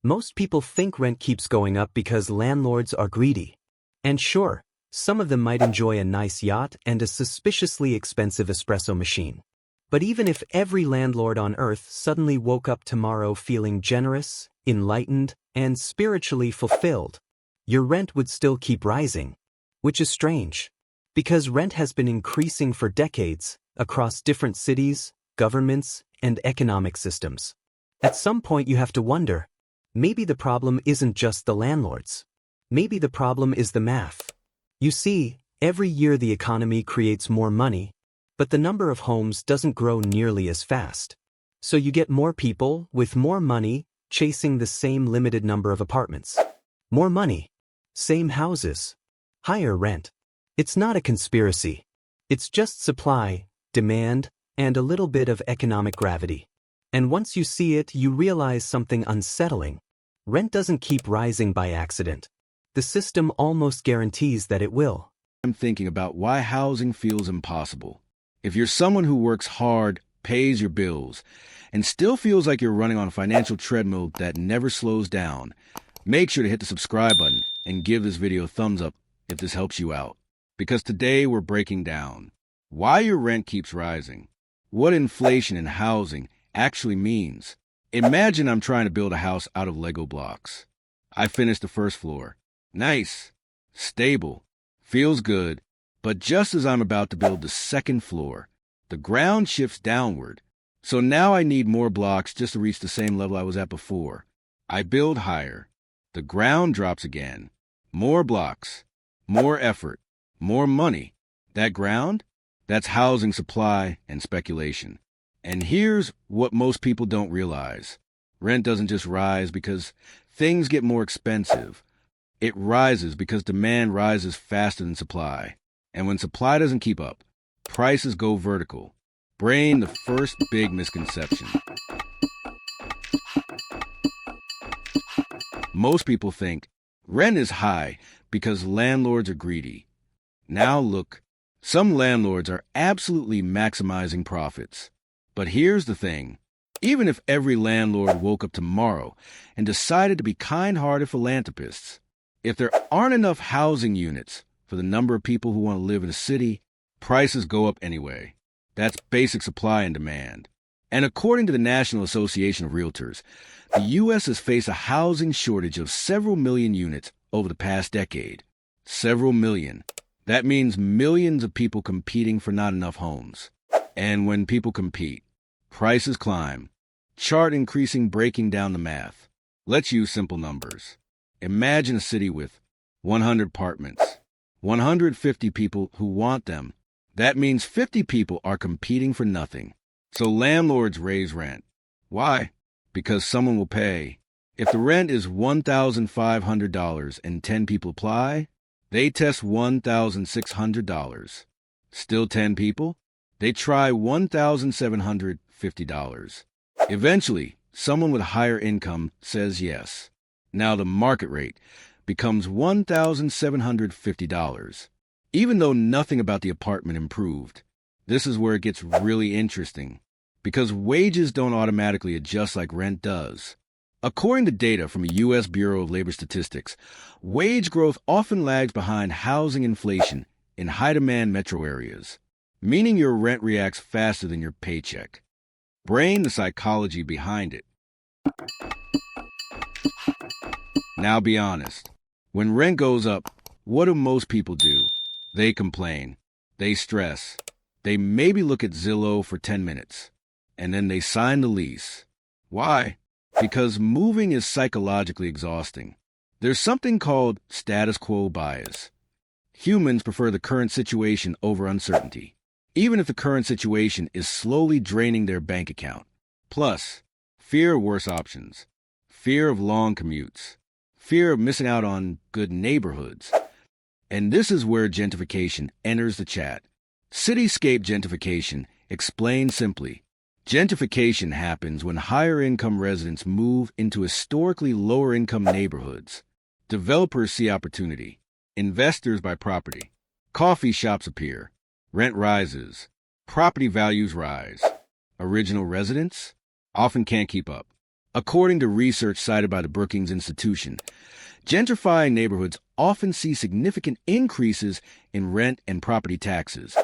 Most people think rent keeps going up because landlords are greedy. And sure, some of them might enjoy a nice yacht and a suspiciously expensive espresso machine. But even if every landlord on earth suddenly woke up tomorrow feeling generous, enlightened, and spiritually fulfilled, your rent would still keep rising. Which is strange, because rent has been increasing for decades across different cities, governments, and economic systems. At some point you have to wonder, maybe the problem isn't just the landlords. Maybe the problem is the math. You see, every year the economy creates more money, but the number of homes doesn't grow nearly as fast. So you get more people with more money chasing the same limited number of apartments. More money, same houses, higher rent. It's not a conspiracy. It's just supply, demand, and a little bit of economic gravity. And once you see it, you realize something unsettling. Rent doesn't keep rising by accident. The system almost guarantees that it will. I'm thinking about why housing feels impossible. If you're someone who works hard, pays your bills, and still feels like you're running on a financial treadmill that never slows down, make sure to hit the subscribe button and give this video a thumbs up if this helps you out. Because today we're breaking down why your rent keeps rising, what inflation in housing actually means. Imagine I'm trying to build a house out of Lego blocks. I finished the first floor. Nice, stable, feels good, but just as I'm about to build the second floor, the ground shifts downward. So now I need more blocks just to reach the same level I was at before. I build higher. The ground drops again. More blocks, more effort, more money. That ground? That's housing supply and speculation. And here's what most people don't realize. Rent doesn't just rise because things get more expensive. It rises because demand rises faster than supply. And when supply doesn't keep up, prices go vertical. Brain, the first big misconception. Most people think rent is high because landlords are greedy. Now look, some landlords are absolutely maximizing profits. But here's the thing. Even if every landlord woke up tomorrow and decided to be kind-hearted philanthropists, if there aren't enough housing units for the number of people who want to live in a city, prices go up anyway. That's basic supply and demand. And according to the National Association of Realtors, the U.S. has faced a housing shortage of several million units over the past decade. Several million. That means millions of people competing for not enough homes. And when people compete, prices climb. Chart increasing, breaking down the math. Let's use simple numbers. Imagine a city with 100 apartments, 150 people who want them. That means 50 people are competing for nothing. So landlords raise rent. Why? Because someone will pay. If the rent is $1,500 and 10 people apply, they test $1,600. Still 10 people? They try $1,750. Eventually, someone with higher income says yes. Now the market rate becomes $1,750. Even though nothing about the apartment improved, this is where it gets really interesting, because wages don't automatically adjust like rent does. According to data from the U.S. Bureau of Labor Statistics, wage growth often lags behind housing inflation in high-demand metro areas, meaning your rent reacts faster than your paycheck. Brain, the psychology behind it. Now be honest. When rent goes up, what do most people do? They complain. They stress. They maybe look at Zillow for 10 minutes. And then they sign the lease. Why? Because moving is psychologically exhausting. There's something called status quo bias. Humans prefer the current situation over uncertainty, even if the current situation is slowly draining their bank account. Plus, fear of worse options, fear of long commutes, fear of missing out on good neighborhoods. And this is where gentrification enters the chat. Cityscape gentrification, explained simply. Gentrification happens when higher-income residents move into historically lower-income neighborhoods. Developers see opportunity. Investors buy property. Coffee shops appear. Rent rises. Property values rise. Original residents often can't keep up. According to research cited by the Brookings Institution, gentrifying neighborhoods often see significant increases in rent and property taxes,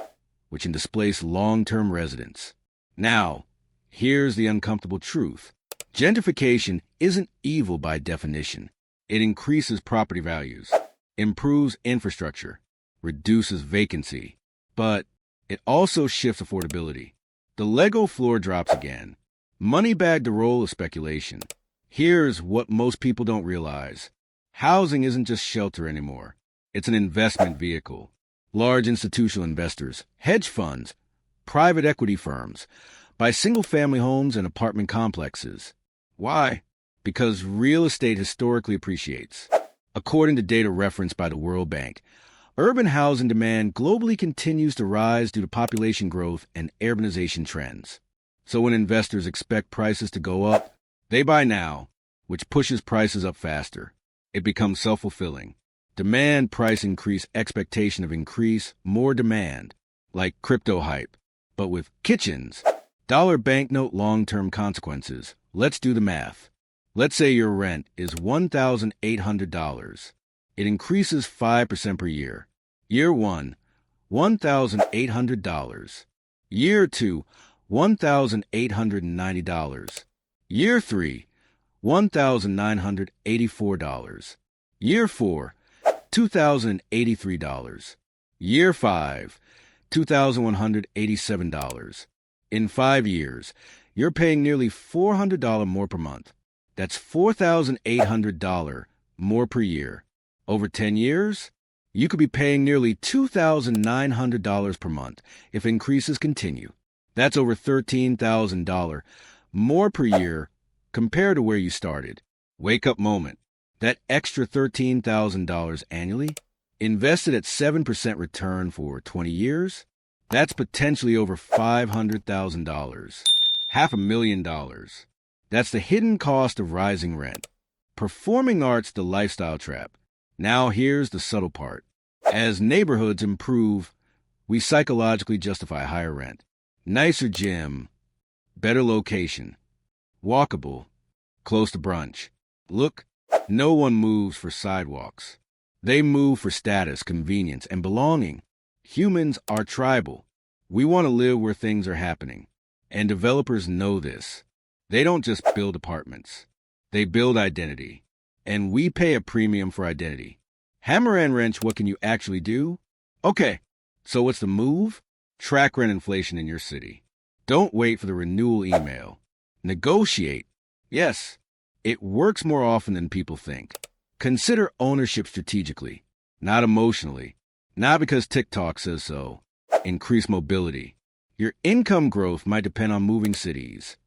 which can displace long-term residents. Now, here's the uncomfortable truth. Gentrification isn't evil by definition. It increases property values, improves infrastructure, reduces vacancy, but it also shifts affordability. The Lego floor drops again. Money bagged the role of speculation. Here's what most people don't realize. Housing isn't just shelter anymore. It's an investment vehicle. Large institutional investors, hedge funds, private equity firms buy single-family homes and apartment complexes. Why? Because real estate historically appreciates. According to data referenced by the World Bank, urban housing demand globally continues to rise due to population growth and urbanization trends. So when investors expect prices to go up, they buy now, which pushes prices up faster. It becomes self-fulfilling. Demand, price increase, expectation of increase, more demand, like crypto hype, but with kitchens. Dollar banknote long-term consequences. Let's do the math. Let's say your rent is $1,800. It increases 5% per year. Year 1, $1,800. Year 2, $1,890. Year 3, $1,984. Year 4, $2,083. Year 5, $2,187. In 5 years, you're paying nearly $400 more per month. That's $4,800 more per year. Over 10 years, you could be paying nearly $2,900 per month if increases continue. That's over $13,000 more per year compared to where you started. Wake up moment. That extra $13,000 annually, invested at 7% return for 20 years, that's potentially over $500,000. $500,000. That's the hidden cost of rising rent. Performing arts, the lifestyle trap. Now here's the subtle part. As neighborhoods improve, we psychologically justify higher rent. Nicer gym, better location, walkable, close to brunch. Look, no one moves for sidewalks. They move for status, convenience, and belonging. Humans are tribal. We want to live where things are happening. And developers know this. They don't just build apartments. They build identity. And we pay a premium for identity. Hammer and wrench, what can you actually do? Okay, so what's the move? Track rent inflation in your city. Don't wait for the renewal email. Negotiate. Yes, it works more often than people think. Consider ownership strategically, not emotionally, not because TikTok says so. Increase mobility. Your income growth might depend on moving cities,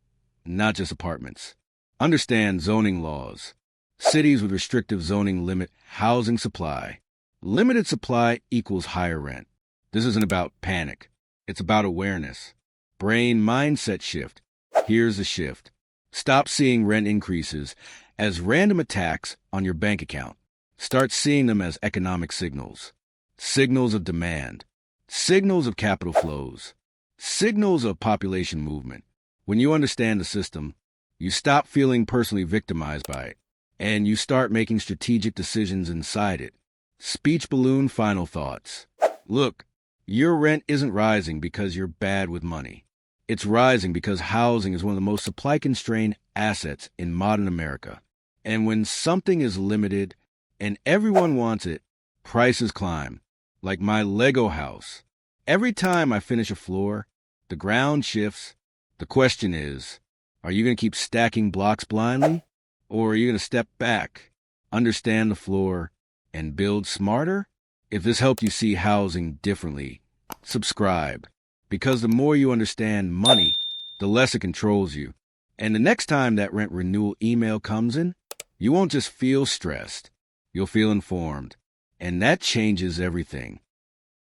not just apartments. Understand zoning laws. Cities with restrictive zoning limit housing supply. Limited supply equals higher rent. This isn't about panic. It's about awareness. Brain mindset shift. Here's the shift. Stop seeing rent increases as random attacks on your bank account. Start seeing them as economic signals. Signals of demand. Signals of capital flows. Signals of population movement. When you understand the system, you stop feeling personally victimized by it, and you start making strategic decisions inside it. Speech balloon final thoughts. Look, your rent isn't rising because you're bad with money. It's rising because housing is one of the most supply-constrained assets in modern America. And when something is limited and everyone wants it, prices climb. Like my Lego house. Every time I finish a floor, the ground shifts. The question is, are you going to keep stacking blocks blindly? Or are you going to step back, understand the floor, and build smarter? If this helped you see housing differently, subscribe. Because the more you understand money, the less it controls you. And the next time that rent renewal email comes in, you won't just feel stressed. You'll feel informed. And that changes everything.